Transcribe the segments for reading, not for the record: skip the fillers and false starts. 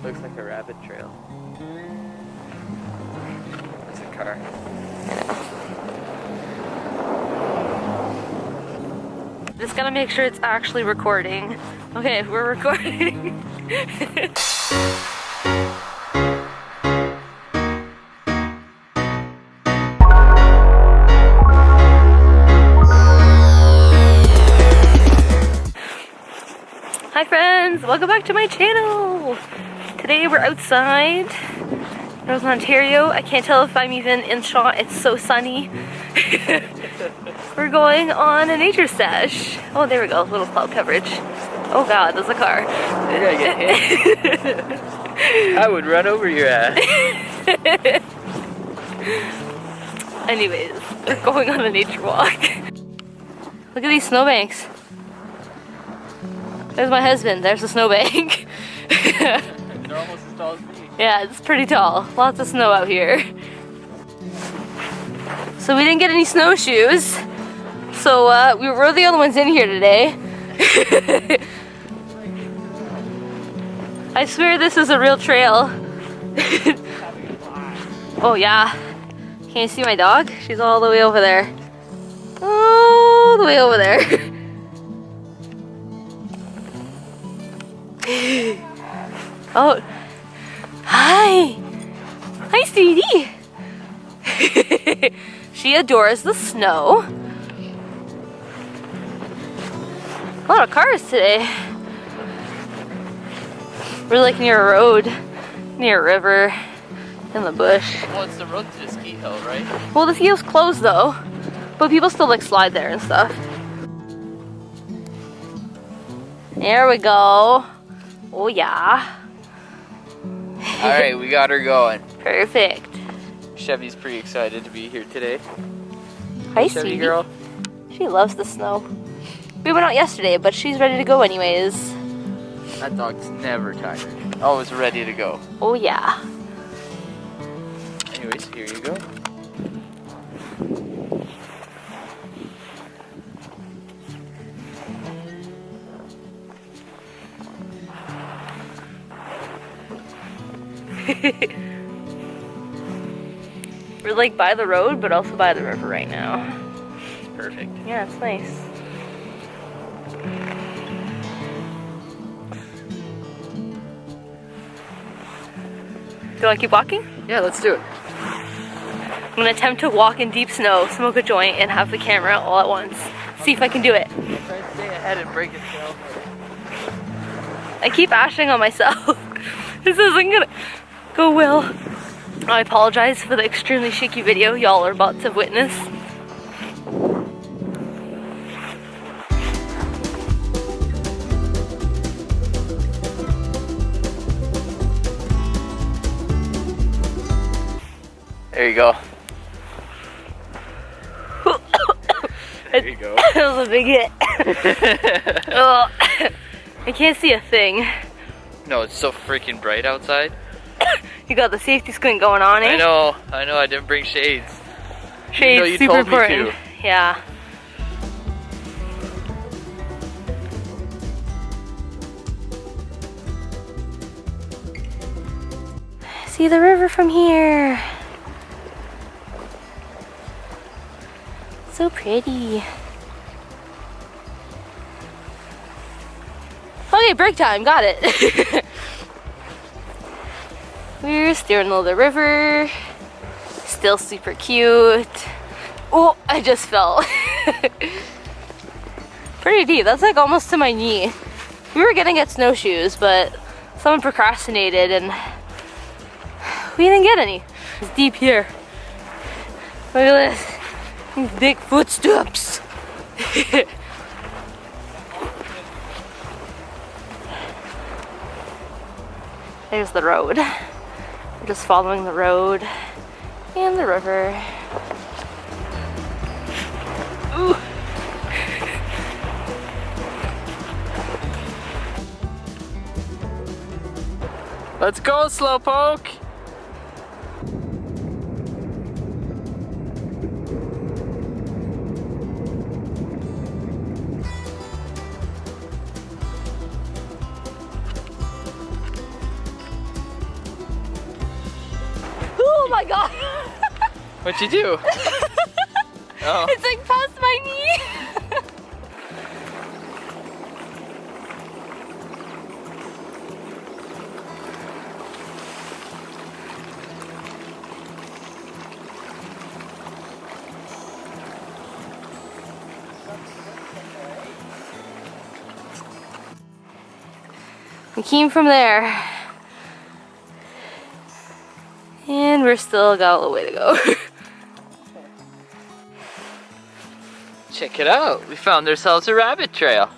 Looks like a rabbit trail. There's a car. Just gotta make sure it's actually recording. Okay, we're recording. Hi friends, welcome back to my channel. Today we're outside. I was in Ontario. I can't tell if I'm even in shot. It's so sunny. We're going on a nature stash. Oh, there we go. Little cloud coverage. Oh God, there's a car. You're gonna get hit. I would run over your ass. Anyways, we're going on a nature walk. Look at these snowbanks. There's my husband. There's a snowbank. They're almost as tall as me. Yeah, it's pretty tall. Lots of snow out here. So we didn't get any snowshoes. So we're the only ones in here today. I swear this is a real trail. Oh yeah. Can you see my dog? She's all the way over there. All the way over there. Oh. Hi. Hi, sweetie. She adores the snow. A lot of cars today. We're like near a road, near a river, in the bush. Well, it's the road to the ski hill, right? Well, the ski hill's closed though, but people still like slide there and stuff. There we go. Oh yeah. Alright, we got her going. Perfect. Chevy's pretty excited to be here today. Hi, Chevy sweetie. girl. She loves the snow. We went out yesterday, but she's ready to go anyways. That dog's never tired. Always ready to go. Oh yeah. Anyways, here you go. We're like by the road, but also by the river right now. It's perfect. Yeah, it's nice. Do you want to keep walking? Yeah, let's do it. I'm gonna attempt to walk in deep snow, smoke a joint, and have the camera all at once. See if I can do it. Try to stay ahead and break it down. I keep ashing on myself. This isn't gonna go well. I apologize for the extremely shaky video y'all are about to witness. There you go. There you go. That was a big hit. Oh, I can't see a thing. No, it's so freaking bright outside. You got the safety squint going on, eh? I know, I didn't bring shades. Shades, Even though you super told me important. to. Yeah. See the river from here. So pretty. Okay, break time, got it. We're steering over the river. Still super cute. Oh, I just fell. Pretty deep, that's like almost to my knee. We were gonna get snowshoes, but someone procrastinated and we didn't get any. It's deep here. Look at this. These big footsteps. There's the road. We're just following the road and the river. Ooh. Let's go, Slowpoke! Oh my god! What'd you do? Oh. It's like past my knee! We came from there. And we're still got a little way to go. Check it out. We found ourselves a rabbit trail.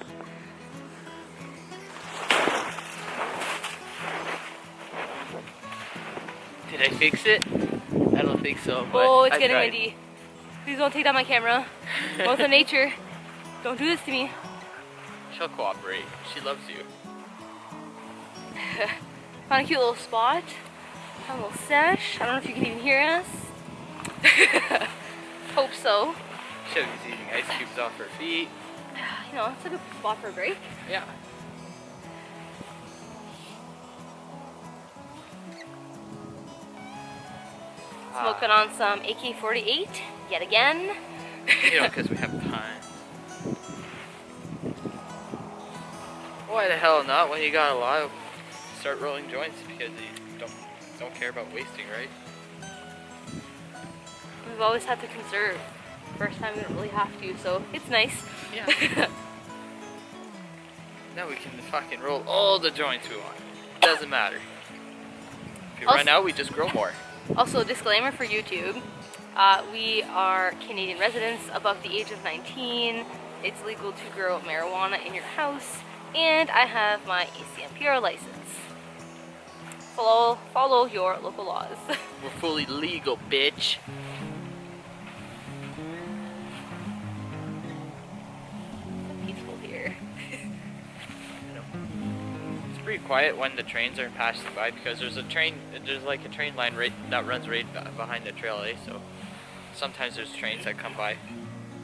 Did I fix it? I don't think so. But Oh, it's I getting tried. windy. Please don't take down my camera. Mother Nature, don't do this to me. She'll cooperate. She loves you. Found a cute little spot. Found a little sesh. I don't know if you can even hear us. Hope so. Chevy's eating ice cubes off her feet. You know, it's a good spot for a break. Yeah. Smoking on some AK-48 yet again. You know, because we have time. Why the hell not? When you got a lot, start rolling joints because you don't care about wasting, right? We've always had to conserve. First time we don't really have to, so it's nice. Yeah. Now we can fucking roll all the joints we want. Doesn't matter. If we run out, we just grow more. Also, a disclaimer for YouTube. We are Canadian residents above the age of 19. It's legal to grow marijuana in your house. And I have my ACMPR license. Follow your local laws. We're fully legal, bitch. So peaceful here. It's pretty quiet when the trains are passing by because there's like a train line that runs right behind the trail, eh? So sometimes there's trains that come by.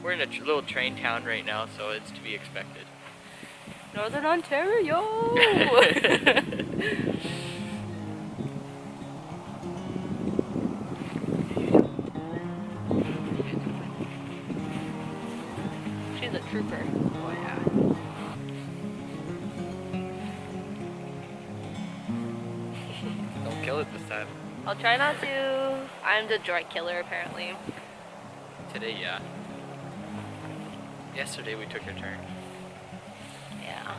We're in a little train town right now, so it's to be expected. Northern Ontario! She's a trooper. Oh yeah. Don't kill it this time. I'll try not to. I'm the joint killer, apparently. Today, yeah. Yesterday we took a turn. Yeah.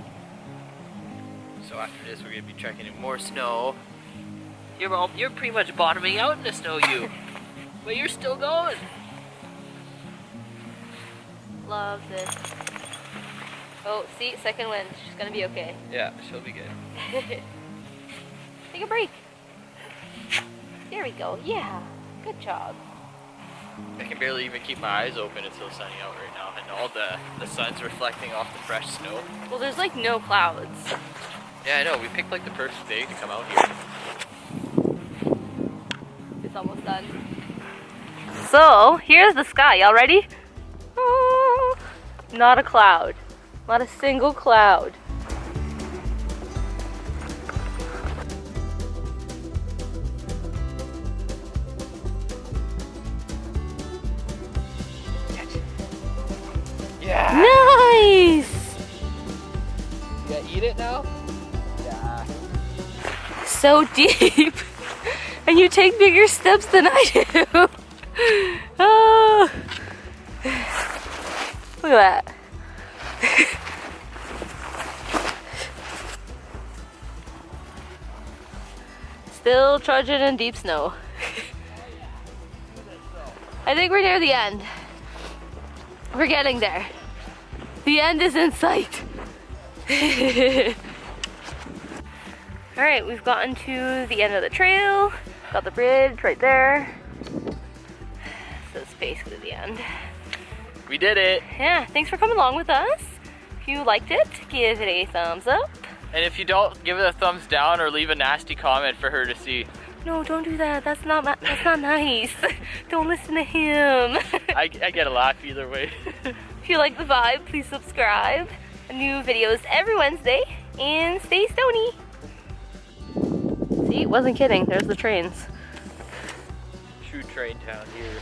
So after this, we're gonna be trekking in more snow. You're pretty much bottoming out in the snow, you. But you're still going. Love this. Oh, see, second wind. She's gonna be okay. Yeah, she'll be good. Take a break. There we go. Yeah. Good job. I can barely even keep my eyes open. It's so sunny out right now, and all the sun's reflecting off the fresh snow. Well, there's like no clouds. Yeah, I know. We picked like the perfect day to come out here. It's almost done. So, here's the sky. Y'all ready? Oh, not a cloud. Not a single cloud. Yeah. Nice! You gonna eat it now? Yeah. So deep. And you take bigger steps than I do. Oh. Look at that. Still trudging in deep snow. I think we're near the end. We're getting there. The end is in sight. Alright, we've gotten to the end of the trail. Got the bridge right there. So it's basically the end. We did it. Yeah, thanks for coming along with us. If you liked it, give it a thumbs up. And if you don't, give it a thumbs down or leave a nasty comment for her to see. No, don't do that. That's not nice. Don't listen to him. I get a laugh either way. If you like the vibe, please subscribe. New videos every Wednesday, and stay stony. See, wasn't kidding. There's the trains. train town here.